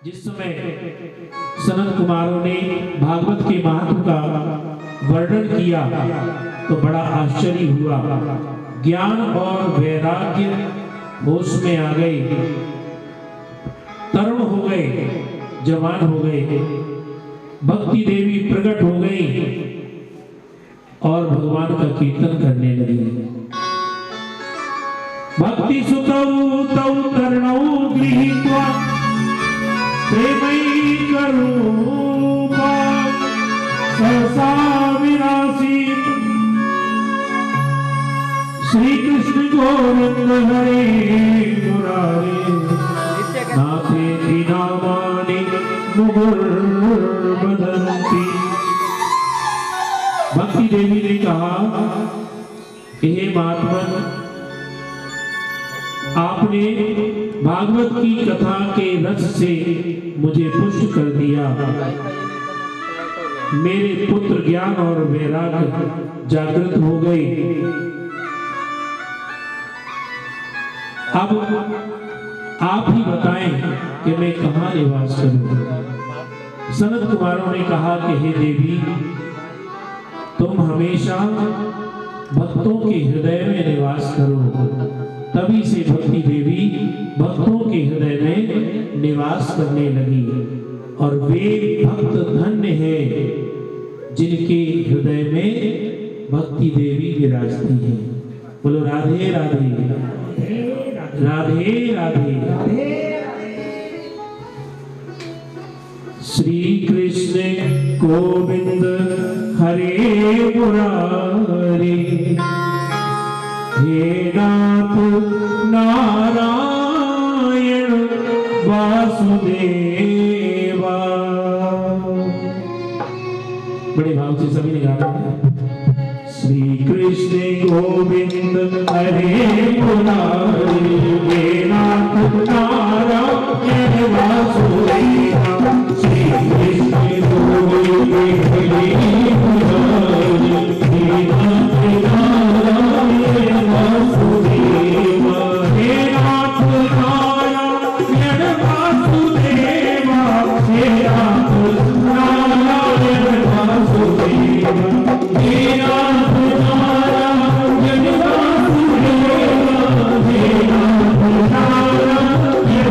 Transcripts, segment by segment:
जिस समय सनत कुमारों ने भागवत के महत्व का वर्णन किया तो बड़ा आश्चर्य हुआ। ज्ञान और वैराग्य होश में आ गए, तरुण हो गए, जवान हो गए, भक्ति देवी प्रकट हो गई और भगवान का कीर्तन करने लगी। भक्ति सुतौ तौ तरणौ गृहीत्वा प्रेमैकरूपा सहसा विनाशित श्री कृष्ण गोविंद हरे मुरारे नाथेति नामानि मुहुर्बदन्ति। भक्ति देवी ने कहा, हे महात्मन, आपने भागवत की कथा के रस से मुझे पुष्ट कर दिया। मेरे पुत्र ज्ञान और वैराग्य जागृत हो गए। अब आप ही बताएं कि मैं कहाँ निवास करूं। सनत कुमारों ने कहा कि हे देवी, तुम हमेशा भक्तों के हृदय में निवास करो। तभी से भक्ति देवी भक्तों के हृदय में निवास करने लगी और वे भक्त धन्य हैं जिनके हृदय में भक्ति देवी विराजती है। बोलो राधे राधे राधे राधे। श्री कृष्ण गोविंद हरे मुरारी, हे नाथ नारायण वासुदेवा। बड़े भाव से सभी ने गाना है। श्री कृष्ण गोविंद हरे मुरारी, हे नाथ नारायण वासुदेवा। श्री कृष्ण गोविंद हरे मुरारी, हे नाथ नारायण वासुदेवा। हे नाथ नारायण वासुदेवा, हे नाथ नारायण वासुदेवा, हे नाथ नारायण वासुदेवा, हे नाथ नारायण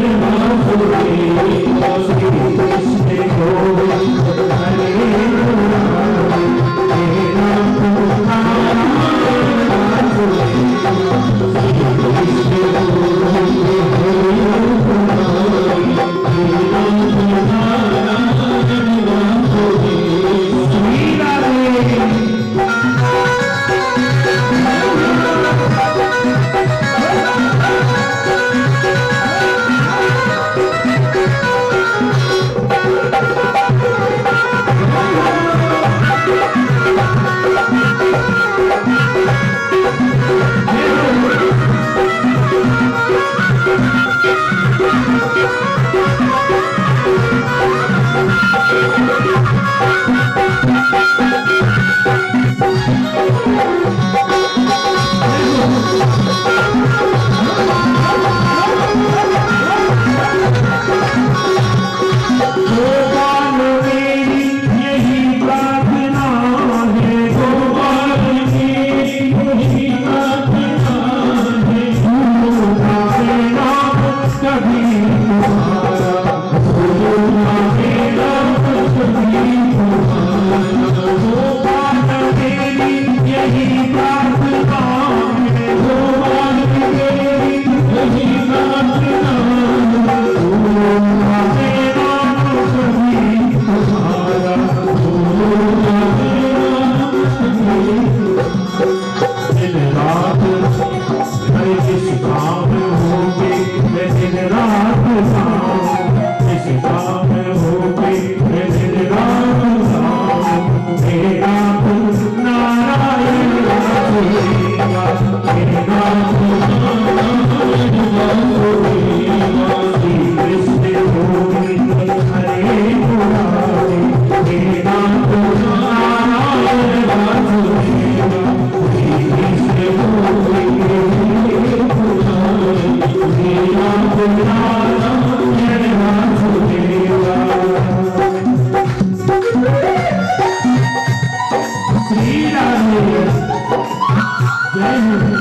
Radhe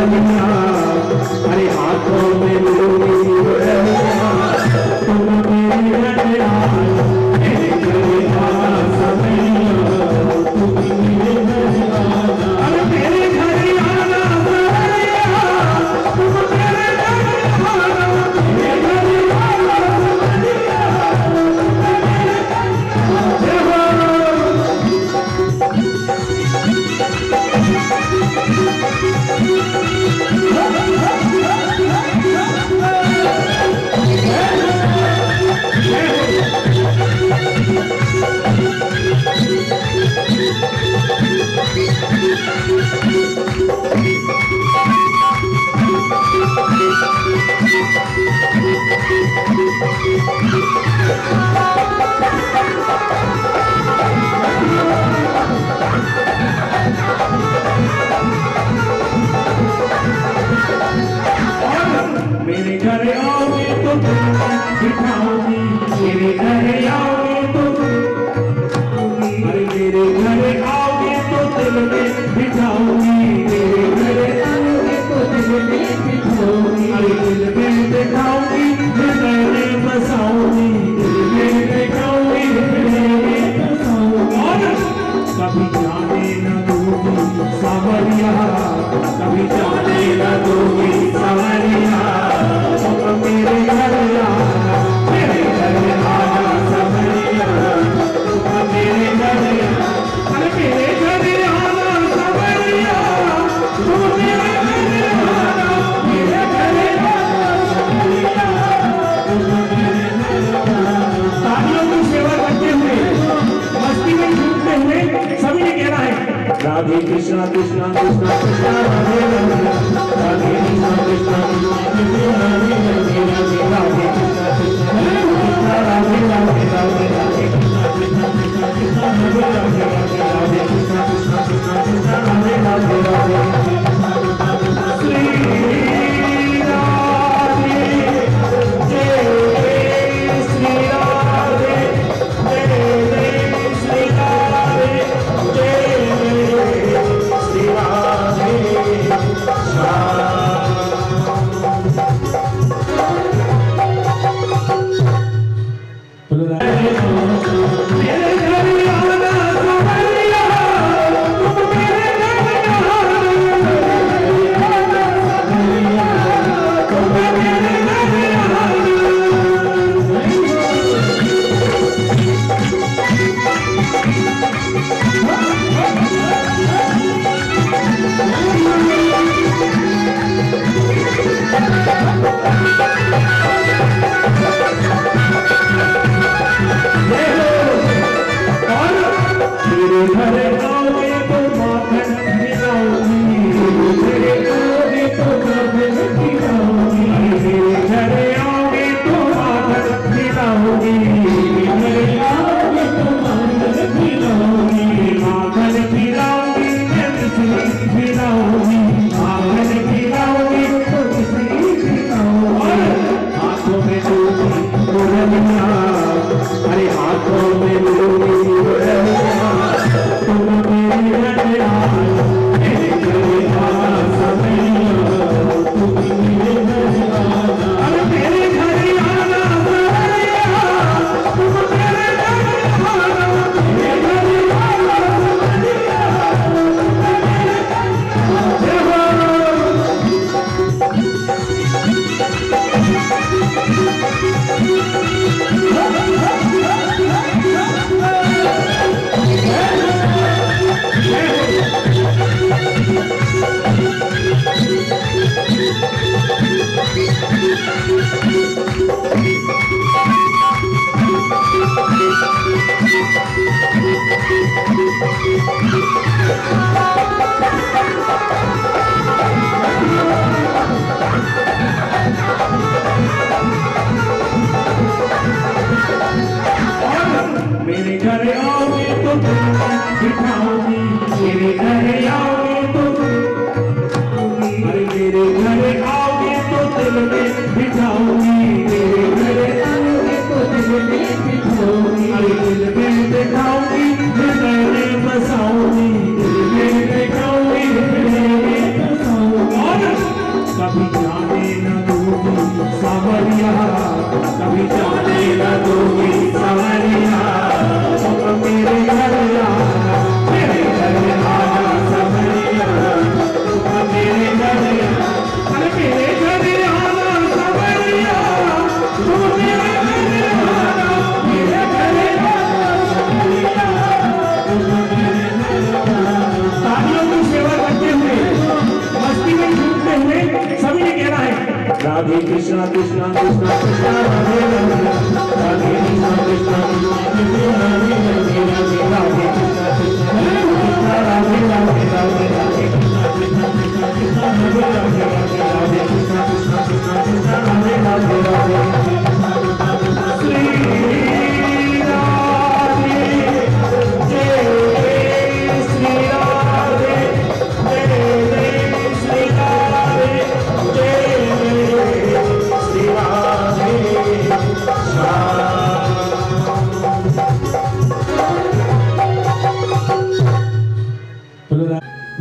मुरलिया, अरे हाथों में लूंगी मुरलिया, तुम मेरे घर आओ, मेरे घर आना सवैया, तुम मेरे घर आना, अरे मेरे घर आना सवैया, तुम मेरे घर आना, मेरे घर आना सवैया, मेरे घर आओगे तो बिठाओगी, मेरे घर आओगे तो, अरे मेरे घर आओगे तो दिल में बिठाओगी, मेरे घर आओगे तो दिल में बिठाओगी, अरे दिल में बिठाओगी, हृदय में बसाओगी, दिल में बिठाओगी, हृदय में बसाओगी, और कभी जाने न दूंगी सावरिया, कभी जाने न दूंगी सावरिया, मेरे घर आना, मेरे घर आना सवैया, मेरे घर आना, अरे मेरे घर आना सवैया, तुम मेरे घर आना, मेरे घर आना सवैया, तुम मेरे घर आना। तालियों की सेवा करते हुए, मस्ती में झूमते हुए सभी ने कहना है राधे कृष्णा कृष्णा कृष्णा कृष्णा राधे राधे, राधे कृष्णा कृष्णा कृष्णा कृष्णा राधे राधे, राधे कृष्णा कृष्णा कृष्णा राधे राधे, राधे राधे कृष्णा कृष्णा कृष्णा कृष्णा राधे राधे, राधे कृष्णा कृष्णा कृष्णा कृष्णा राधे राधे, राधे श्री राधे जय श्री राधे, जय श्री राधे, जय श्री राधे श्याम। मेरे घर आना सवैया, तुम मेरे घर आना, तुम मेरे घर आना। मेरे घर आओगे तो माखन खिलाऊंगी, मेरे आओगे तो माखन खिलाऊंगी, मेरे घर आओगे तो माखन खिलाऊंगी, मेरे आओगे तो माखन खिलाऊंगी, माखन खिलाऊंगी, मिश्री खिलाऊंगी, माखन खिलाऊंगी तो मिश्री खिलाऊंगी, हाथों में लूंगी मुरलिया, अरे हाथों में लूंगी मुरलिया, तुम मेरे घर आओ, मेरे घर आना सवैया, तुम मेरे घर आना, अरे मेरे घर आना सवैया, तुम मेरे घर आना, मेरे घर आना सवैया, मेरे घर आओगे तो बिठाओगी, मेरे घर आओगे तो, अरे मेरे घर आओगे तो दिल में बिठाओगी, मेरे घर आओगे तो दिल में बिठाओगी, अरे दिल में बिठाओगी, हृदय में बसाओगी, दिल में बिठाओगी, हृदय में बसाओगी, और राधे कृष्णा कृष्णा कृष्णा कृष्णा राधे राधे राधे कृष्णा कृष्णा कृष्णा कृष्णा राधे राधे राधे राधे कृष्णा कृष्णा कृष्णा राधे राधे राधे राधे कृष्णा कृष्णा कृष्णा कृष्णा राधे राधे राधे राधे कृष्णा कृष्णा कृष्णा कृष्णा राधे राधे राधे श्री राधे जय श्री राधे जय श्री राधे जय श्री राधे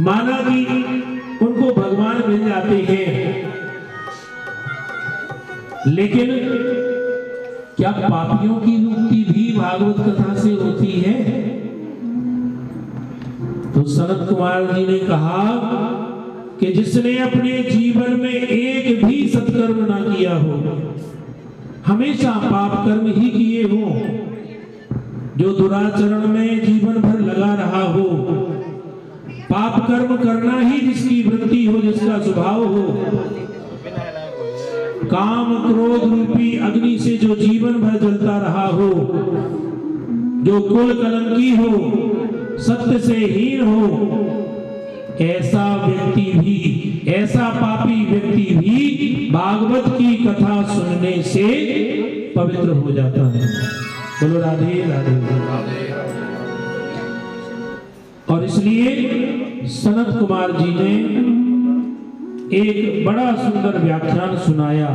माना कि उनको भगवान मिल जाते हैं, लेकिन क्या पापियों की मुक्ति भी भागवत कथा से होती है? तो सनत कुमार जी ने कहा कि जिसने अपने जीवन में एक भी सत्कर्म ना किया हो, हमेशा पाप कर्म ही किए हो, जो दुराचरण में जीवन भर लगा रहा हो, पाप कर्म करना ही जिसकी वृत्ति हो, जिसका स्वभाव हो, काम क्रोध रूपी अग्नि से जो जीवन भर जलता रहा हो, जो कुल कलंकी हो, सत्य से हीन हो, ऐसा व्यक्ति भी, ऐसा पापी व्यक्ति भी भागवत की कथा सुनने से पवित्र हो जाता है। बोलो राधे राधे। और इसलिए सनत कुमार जी ने एक बड़ा सुंदर व्याख्यान सुनाया,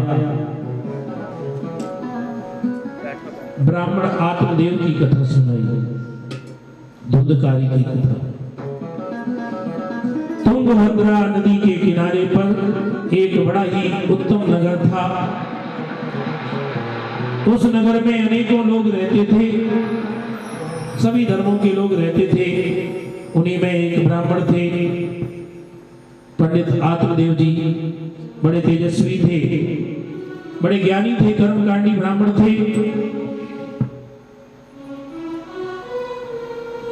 ब्राह्मण आत्मदेव की कथा सुनाई, धुंधकारी की कथा। तुंगभद्रा नदी के किनारे पर एक बड़ा ही उत्तम नगर था। उस नगर में अनेकों लोग रहते थे, सभी धर्मों के लोग रहते थे। उन्हीं में एक ब्राह्मण थे, पंडित आत्मदेव जी। बड़े तेजस्वी थे, बड़े ज्ञानी थे, कर्मकांडी ब्राह्मण थे।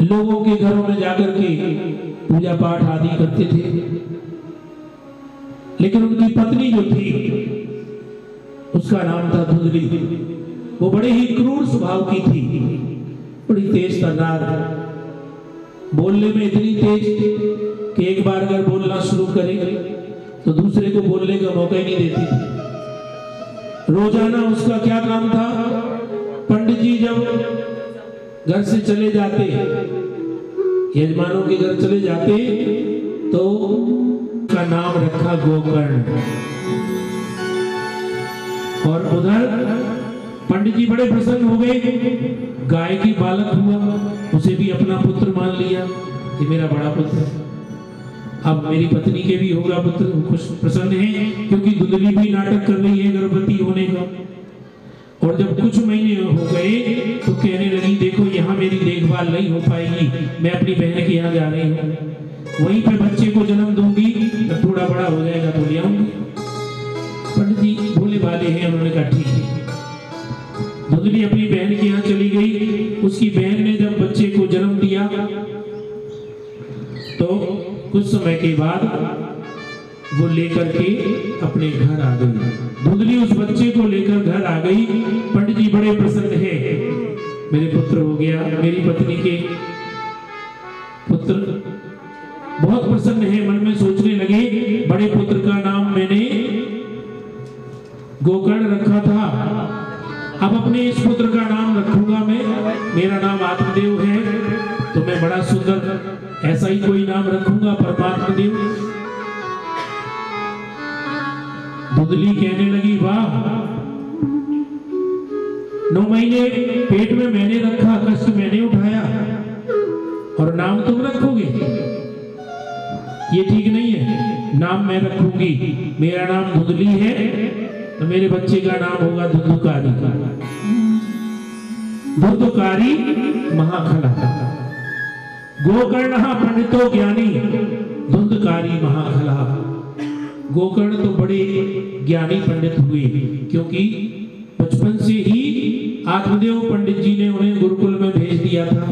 लोगों के घरों में जाकर के पूजा पाठ आदि करते थे। लेकिन उनकी पत्नी जो थी, उसका नाम था धुंधली। वो बड़े ही क्रूर स्वभाव की थी, बड़ी तेज तर्रार, बोलने में इतनी तेज कि एक बार अगर बोलना शुरू करे तो दूसरे को बोलने का मौका ही नहीं देती थी। रोजाना उसका क्या काम था, पंडित जी जब घर से चले जाते, यजमानों के घर चले जाते, तो का नाम रखा गोकर्ण। और उधर पंडित जी बड़े प्रसन्न हो गए, गाय की बालक हुआ, उसे भी अपना पुत्र मान लिया कि मेरा बड़ा पुत्र, अब मेरी पत्नी के भी होगा पुत्र। खुश प्रसन्न है, क्योंकि धुंधली भी नाटक कर रही है गर्भवती होने का। और जब कुछ महीने हो गए तो कहने लगी, देखो यहाँ मेरी देखभाल नहीं हो पाएगी, मैं अपनी बहन के यहाँ जा रही हूँ, वहीं पे बच्चे को जन्म दूंगी, जब थोड़ा बड़ा हो जाएगा तो ले आऊंगी। पंडित जी भोले भाले हैं, उन्होंने कहा ठीक है। धुंधली अपनी बहन के यहाँ चली गई। उसकी बहन ने जब बच्चे को जन्म दिया तो कुछ समय के बाद वो लेकर के अपने घर आ गई। धुंधली उस बच्चे को लेकर घर आ गई। पंडित जी बड़े प्रसन्न है, मेरे पुत्र हो गया, मेरी पत्नी के पुत्र। बहुत प्रसन्न है, मन में सोचने लगे, बड़े पुत्र का नाम मैंने गोकर्ण रखा था, अब अपने इस पुत्र का नाम रखूंगा मैं, मेरा नाम आत्मदेव है, तो मैं बड़ा सुंदर ऐसा ही कोई नाम रखूंगा, परमात्मा देव। धुंधली कहने लगी, वाह, 9 महीने पेट में मैंने रखा, कष्ट मैंने उठाया, और नाम तुम रखोगे? ये ठीक नहीं है, नाम मैं रखूंगी। मेरा नाम धुंधली है, तो मेरे बच्चे का नाम होगा धुंधुकारी। धुंधुकारी महाखला, गोकर्ण पंडितो ज्ञानी, धुंधकारी महाखला। गोकर्ण तो बड़े ज्ञानी पंडित हुए, क्योंकि बचपन से ही आत्मदेव पंडित जी ने उन्हें गुरुकुल में भेज दिया था।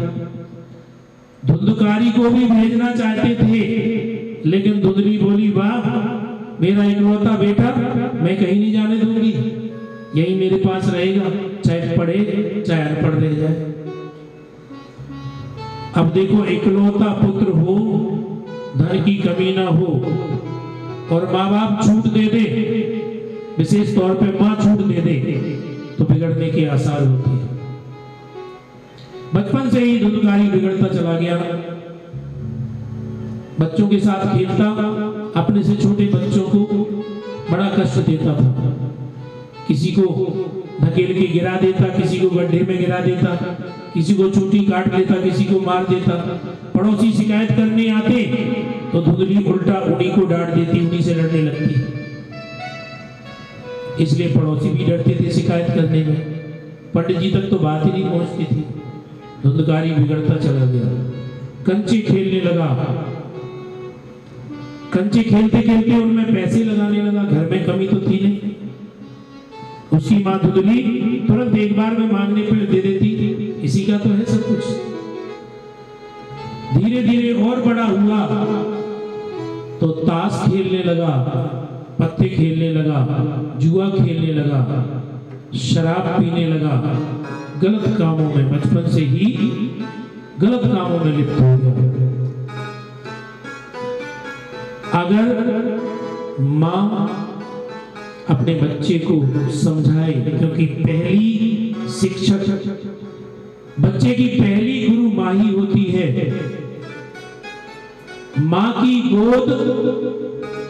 धुंधकारी को भी भेजना चाहते थे, लेकिन धुंधली बोली, वाह, मेरा इकलौता बेटा, मैं कहीं नहीं जाने दूंगी, यही मेरे पास रहेगा, चाहे पढ़े चाहे अनपढ़ रह जाए। अब देखो, इकलौता पुत्र हो, धन की कमी ना हो, और माँ बाप छूट दे दे, विशेष तौर पे माँ छूट दे दे, तो बिगड़ने के आसार होते हैं। बचपन से ही धुंधकारी बिगड़ता चला गया, बच्चों के साथ खेलता, अपने से छोटे बच्चों को बड़ा कष्ट देता था, किसी को धकेल के गिरा देता, किसी को गड्ढे में गिरा देता, किसी को चोटी काट लेता, किसी को मार देता। पड़ोसी शिकायत करने आते तो धुंधली उल्टा उन्हीं को डांट देती, उन्हीं से लड़ने लगती। इसलिए पड़ोसी भी डरते थे शिकायत करने में, पंडित जी तक तो बात ही नहीं पहुंचती थी। धुंधकारी बिगड़ता चला गया, कंचे खेलने लगा, कंचे खेलते खेलते उनमें पैसे लगाने लगा, घर में कमी तो थी नहीं। उसकी माँ धुंधली तुरंत एक बार में मांगने पर दे देती, इसी का तो है सब कुछ। धीरे धीरे और बड़ा हुआ तो ताश खेलने लगा, पत्ते खेलने लगा, जुआ खेलने लगा, शराब पीने लगा, गलत कामों में, बचपन से ही गलत कामों में लिप्त हो गया। अगर माँ अपने बच्चे को समझाए, क्योंकि पहली शिक्षक, बच्चे की पहली गुरु माँ ही होती है। माँ की गोद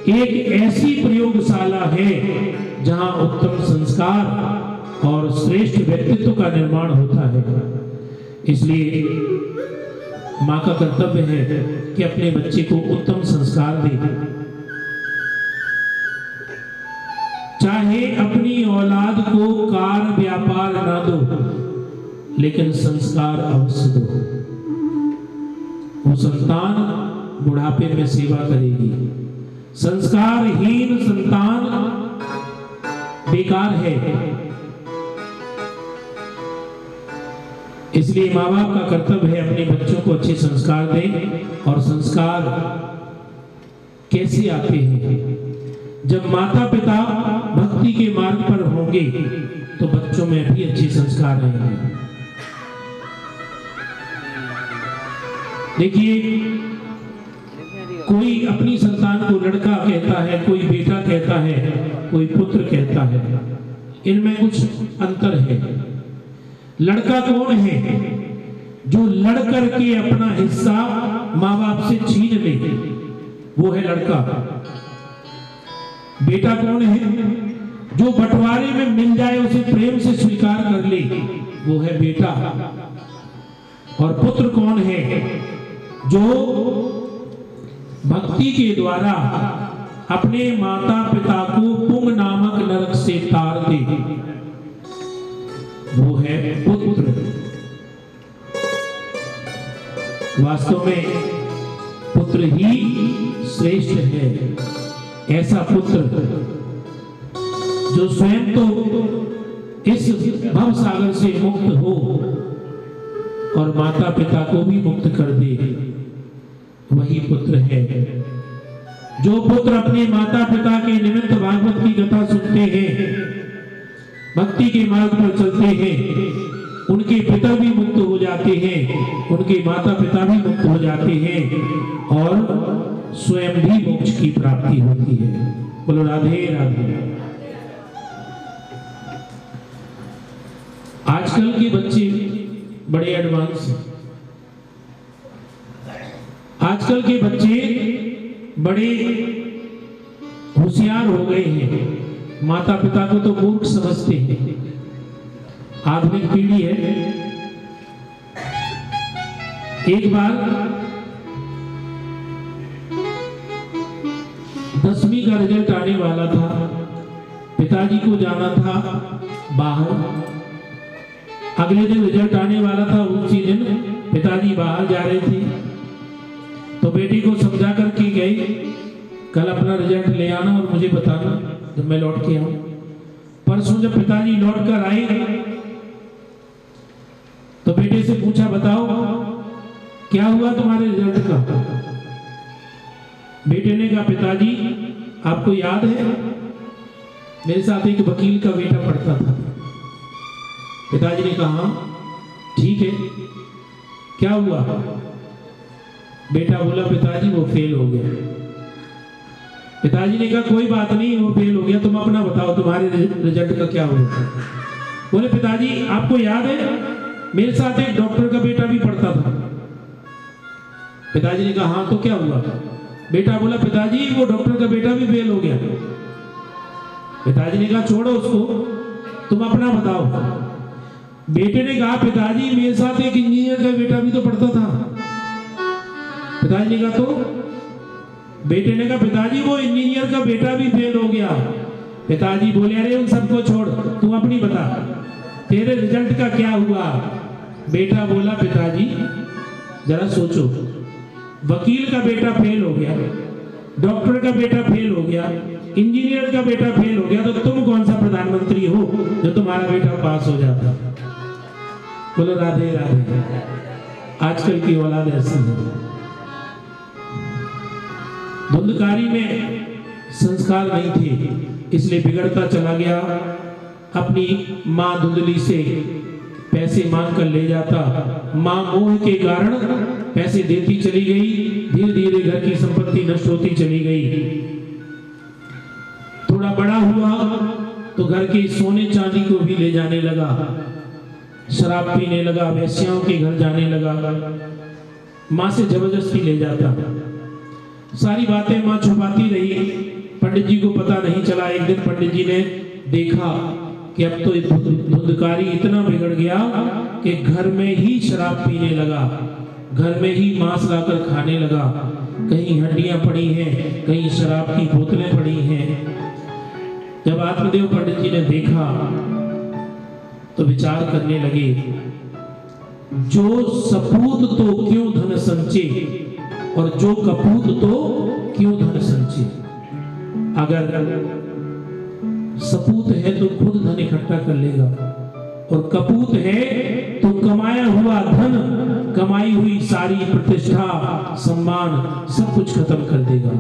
एक ऐसी प्रयोगशाला है जहां उत्तम संस्कार और श्रेष्ठ व्यक्तित्व का निर्माण होता है। इसलिए माँ का कर्तव्य है कि अपने बच्चे को उत्तम संस्कार दे, चाहे अपनी औलाद को कार व्यापार ना दो, लेकिन संस्कार अवश्य दो। वो संतान बुढ़ापे में सेवा करेगी। संस्कारहीन संतान बेकार है। इसलिए माँ बाप का कर्तव्य है अपने बच्चों को अच्छे संस्कार दें। और संस्कार कैसे आते हैं? जब माता पिता भक्ति के मार्ग पर होंगे तो बच्चों में भी अच्छे संस्कार रहेंगे। देखिए, कोई अपनी संतान को लड़का कहता है, कोई बेटा कहता है, कोई पुत्र कहता है, इनमें कुछ अंतर है। लड़का कौन है? जो लड़ करके अपना हिस्सा माँ बाप से छीन ले, वो है लड़का। बेटा कौन है? जो बंटवारे में मिल जाए उसे प्रेम से स्वीकार कर ले, वो है बेटा। और पुत्र कौन है? जो भक्ति के द्वारा अपने माता पिता को पुंग नामक नरक से तार दे, वो है पुत्र। वास्तव में पुत्र ही श्रेष्ठ है। ऐसा पुत्र जो स्वयं तो इस भव सागर से मुक्त हो और माता पिता को भी मुक्त कर दे, वही पुत्र है। जो पुत्र अपने माता पिता के निमित्त भागवत की कथा सुनते हैं, भक्ति के मार्ग पर चलते हैं, उनके पिता भी मुक्त हो जाते हैं, उनके माता पिता भी मुक्त हो जाते हैं और स्वयं भी मोक्ष की प्राप्ति होती है। बोलो राधे राधे। आजकल के बच्चे बड़े एडवांस हैं। आजकल के बच्चे बड़े होशियार हो गए हैं। माता पिता को तो मूर्ख समझते हैं। आधुनिक पीढ़ी है। एक बार 10वीं का रिजल्ट आने वाला था। पिताजी को जाना था बाहर। अगले दिन रिजल्ट आने वाला था। उसी दिन पिताजी बाहर जा रहे थे तो बेटी को समझा कर के गई, कल अपना रिजल्ट ले आना और मुझे बताना जब मैं लौट के आऊं। परसों जब पिताजी लौट कर आए तो बेटे से पूछा, बताओ क्या हुआ तुम्हारे रिजल्ट का? बेटे ने कहा, पिताजी आपको याद है मेरे साथ एक वकील का बेटा पढ़ता था। पिताजी ने कहा ठीक है, क्या हुआ? बेटा बोला पिताजी वो फेल हो गया। पिताजी ने कहा कोई बात नहीं, वो फेल हो गया, तुम अपना बताओ तुम्हारे रिजल्ट का क्या हुआ? बोले पिताजी आपको याद है मेरे साथ एक डॉक्टर का बेटा भी पढ़ता था। पिताजी ने कहा हाँ, तो क्या हुआ? बेटा बोला पिताजी वो डॉक्टर का बेटा भी फेल हो गया। पिताजी ने कहा छोड़ो उसको, तुम अपना बताओ। बेटे ने कहा पिताजी मेरे साथ एक इंजीनियर का बेटा भी तो पढ़ता था। पिताजी ने कहा तो? बेटे ने कहा पिताजी वो इंजीनियर का बेटा भी फेल हो गया। पिताजी बोले अरे उन सबको छोड़, तू अपनी बता तेरे रिजल्ट का क्या हुआ? बेटा बोला पिताजी जरा सोचो, वकील का बेटा फेल हो गया, डॉक्टर का बेटा फेल हो गया, इंजीनियर का बेटा फेल हो गया, तो तुम कौन सा प्रधानमंत्री हो जो तुम्हारा बेटा पास हो जाता? बोलो राधे राधे। आजकल की औलाद ऐसी है। धुंधकारी में संस्कार नहीं थे, इसलिए बिगड़ता चला गया। अपनी माँ धुंधली से पैसे मांग कर ले जाता, माँ मोह के कारण पैसे देती चली गई, धीरे धीरे घर की संपत्ति नष्ट होती चली गई। थोड़ा बड़ा हुआ तो घर के सोने चांदी को भी ले जाने लगा, शराब पीने लगा, वेश्याओं के घर जाने लगा, माँ से जबरदस्ती ले जाता। सारी बातें माँ छुपाती रही, पंडित जी को पता नहीं चला। एक दिन पंडित जी ने देखा कि अब तो धुंधकारी इतना बिगड़ गया कि घर में ही शराब पीने लगा, घर में ही मांस लाकर खाने लगा, कहीं हड्डियां पड़ी हैं, कहीं शराब की बोतलें पड़ी हैं। जब आत्मदेव पंडित जी ने देखा तो विचार करने लगे, जो सपूत तो क्यों धन संचे और जो कपूत तो क्यों धन संचे। अगर सपूत है तो खुद धन इकट्ठा कर लेगा, और कपूत है तो कमाया हुआ धन, कमाई हुई सारी प्रतिष्ठा, सम्मान सब कुछ खत्म कर देगा।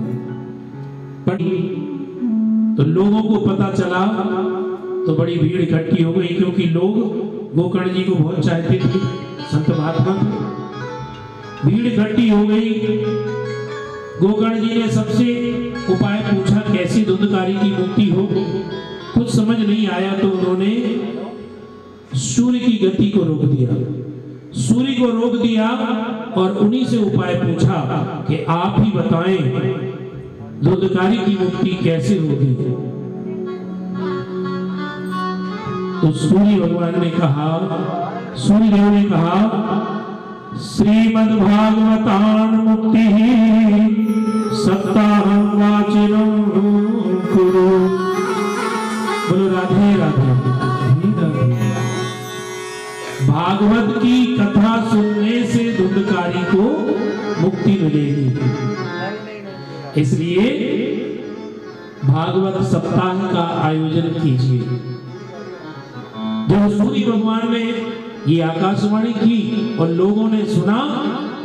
तो लोगों को पता चला तो बड़ी भीड़ इकट्ठी हो गई, क्योंकि लोग गोकर्ण जी को बहुत चाहते थे, संत महात्मा। भीड़ इकट्ठी हो गई। गोकर्ण जी ने सबसे उपाय पूछा कैसी धुंधकारी की मुक्ति हो। कुछ समझ नहीं आया तो उन्होंने सूर्य की गति को रोक दिया, सूर्य को रोक दिया और उन्हीं से उपाय पूछा कि आप ही बताएं धुंधकारी की मुक्ति कैसे होगी। तो सूर्य भगवान ने कहा, सूर्य देव ने कहा श्रीमद्भागवतान मुक्ति सप्ताहं वाचिनं कुरु। बोलो राधे राधे। भागवत की कथा सुनने से धुंधकारी को मुक्ति मिलेगी, इसलिए भागवत सप्ताह का आयोजन कीजिए। जब सूर्य भगवान ने ये आकाशवाणी की और लोगों ने सुना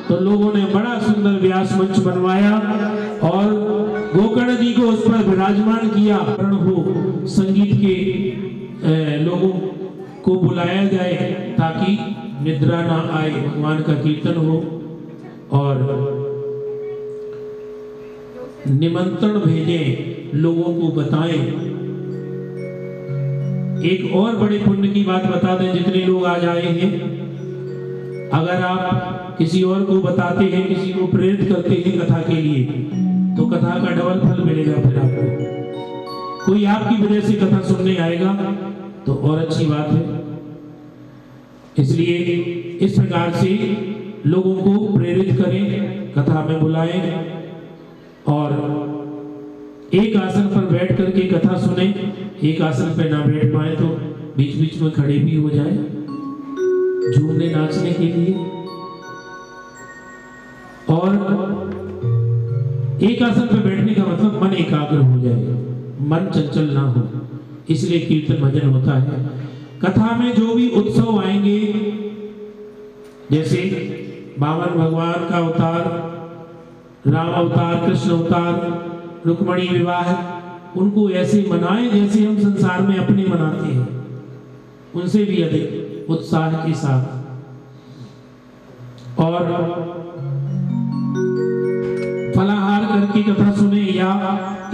तो लोगों ने बड़ा सुंदर व्यास मंच बनवाया और गोकर्ण जी को उस पर विराजमान किया। हो संगीत के लोगों को बुलाया जाए ताकि निद्रा ना आए, भगवान का कीर्तन हो, और निमंत्रण भेजें, लोगों को बताएं। एक और बड़े पुण्य की बात बता दें, जितने लोग आज आए हैं, अगर आप किसी और को बताते हैं, किसी को प्रेरित करते हैं कथा के लिए, तो कथा का डबल फल मिलेगा। फिर आपको कोई आपकी वजह से कथा सुनने आएगा तो और अच्छी बात है। इसलिए इस प्रकार से लोगों को प्रेरित करें, कथा में बुलाएं और एक आसन पर बैठ करके कथा सुने। एक आसन पर ना बैठ पाए तो बीच बीच में खड़े भी हो जाए झूमने नाचने के लिए, और एक आसन पर बैठने का मतलब मन एकाग्र हो जाए, मन चंचल ना हो, इसलिए कीर्तन भजन होता है। कथा में जो भी उत्सव आएंगे, जैसे बावन भगवान का अवतार, राम अवतार, कृष्ण अवतार, रुक्मणी विवाह, उनको ऐसे मनाएं जैसे हम संसार में अपने मनाते हैं, उनसे भी अधिक उत्साह के साथ। और फलाहार करके कथा सुने या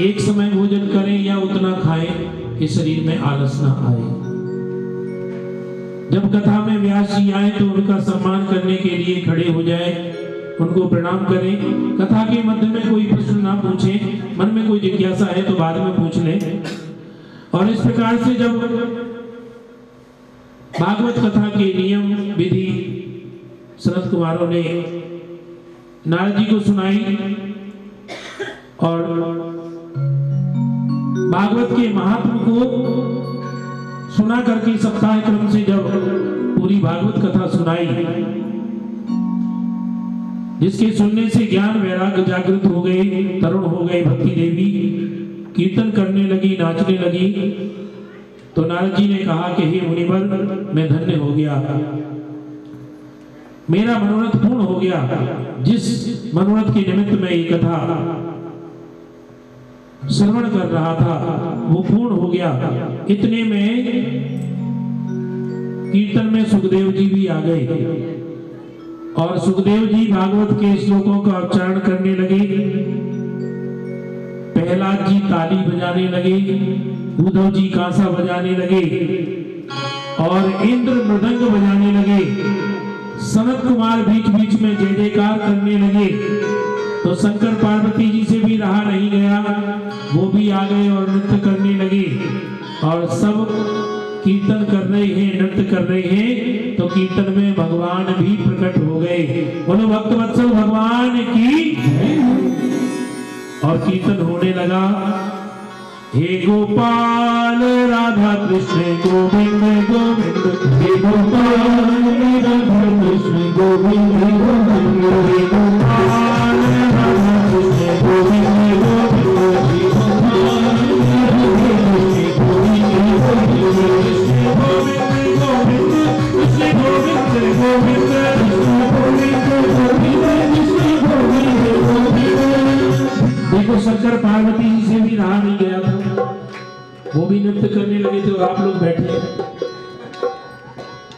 एक समय भोजन करें या उतना खाएं कि शरीर में आलस ना आए। जब कथा में व्यास जी आए तो उनका सम्मान करने के लिए खड़े हो जाए, उनको प्रणाम करें। कथा के मध्य में कोई प्रश्न ना पूछें, मन में कोई जिज्ञासा है तो बाद में पूछ लें। और इस प्रकार से जब भागवत कथा के नियम विधि सनत कुमारों ने नारद जी को सुनाई और भागवत के महात्म को सुना करके सप्ताह क्रम से जब पूरी भागवत कथा सुनाई, जिसके सुनने से ज्ञान वैराग्य जागृत हो गए, तरुण हो गए भक्ति देवी, कीर्तन करने लगी, नाचने लगी, तो नारद जी ने कहा कि हे मुनिवर, मैं धन्य हो गया, मेरा मनोरथ पूर्ण हो गया। जिस मनोरथ के निमित्त मैं ये कथा श्रवण कर रहा था वो पूर्ण हो गया। इतने में कीर्तन में सुखदेव जी भी आ गए और सुखदेव जी भागवत के श्लोकों का उच्चारण करने लगे। प्रहलाद जी ताली बजाने लगे, उद्धव जी कांसा बजाने लगे और इंद्र मृदंग बजाने लगे। सनत कुमार बीच बीच में जय जयकार करने लगे। तो शंकर पार्वती जी से भी रहा नहीं गया, वो भी आ गए और नृत्य करने लगे। और सब कीर्तन कर रहे हैं, नृत्य कर रहे हैं, तो कीर्तन में भगवान भी प्रकट हो गए। बोलो भक्त वत्सल भगवान की। और कीर्तन होने लगा, हे गोपाल राधा कृष्ण गोविंद गोविंद, हे गोपाल राधा कृष्ण गोविंद गोविंद, हे गोपाल राधा कृष्ण गोविंद गोविंद, हे गोपाल कृष्ण गोविंद गोविंद, देखो शंकर पार्वती जी से भी रहा नहीं गया था, वो भी नृत्य करने लगे थे। और आप लोग बैठे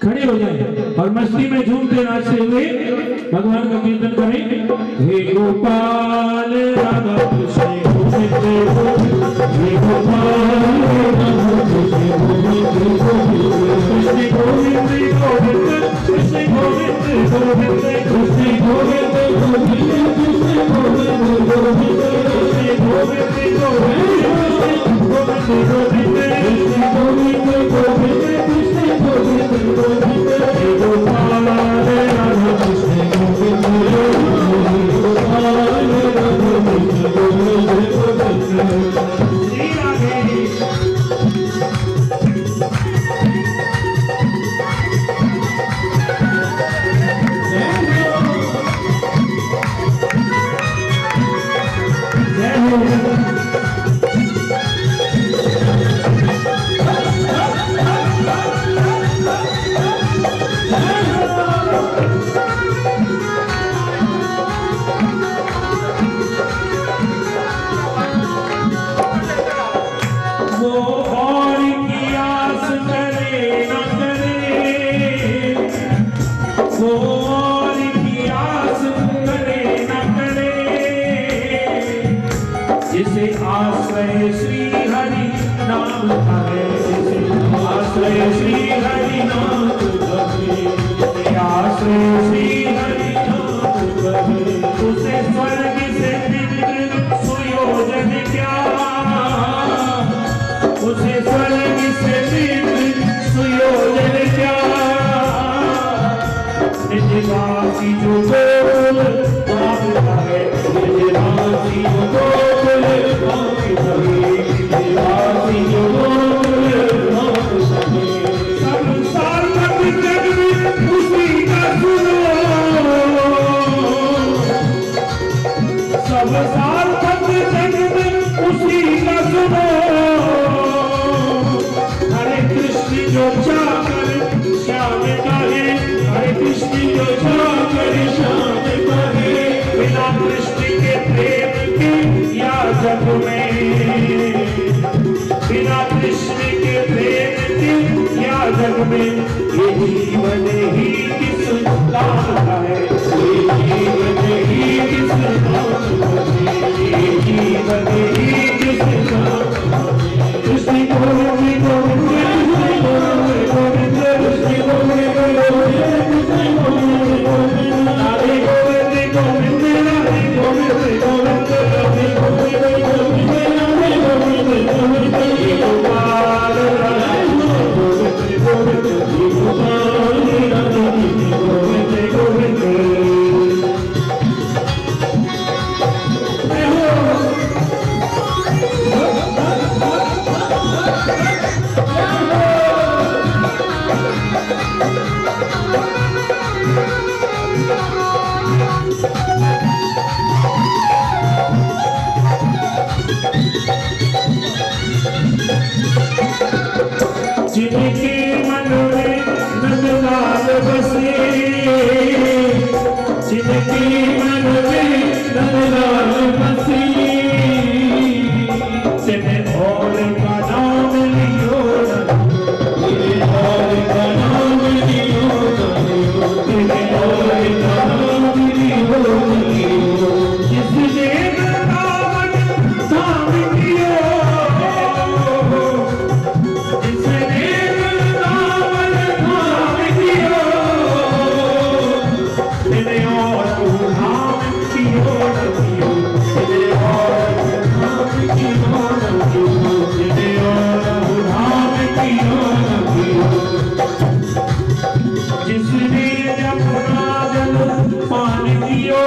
खड़े हो जाए और मस्ती में झूमते नाचते हुए भगवान का कीर्तन करें। हे गोपाल राधा कृष्ण गोविंद गोविंद, हे गोपाल राधा कृष्ण गोविंद गोविंद, कृष्ण गोविंद गोविंद, कृष्ण गोविंद गोविंद, कृष्ण गोविंद गोविंद, कृष्ण गोविंद गोविंद, कृष्ण गोविंद गोविंद, कृष्ण गोविंद गोविंद, कृष्ण गोविंद गोविंद, हे गोपाल राधा कृष्ण गोविंद गोविंद, गोपाल राधा कृष्ण गोविंद गोविंद। और का नाम लियो तेरे और का नाम लियो तेरे और का नाम लियो जिसने वृंदावन धाम किया जिसने वृंदावन धाम किया तेरे और धाम कियो तेरे और धाम कियो तेरे और धाम कियो जिसने जमुना जल पान कियो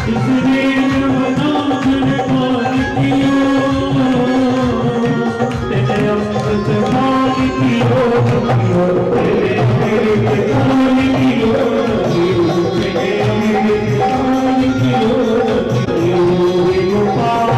जिसने जमुना जल पान कियो तेरे अमृत पान कियो तेरे अमृत पान कियो तेरे अमृत पान कियो गोपाल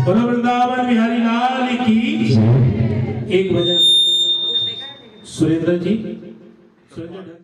वृंदावन बिहारी लाल की एक भजन सुरेंद्र जी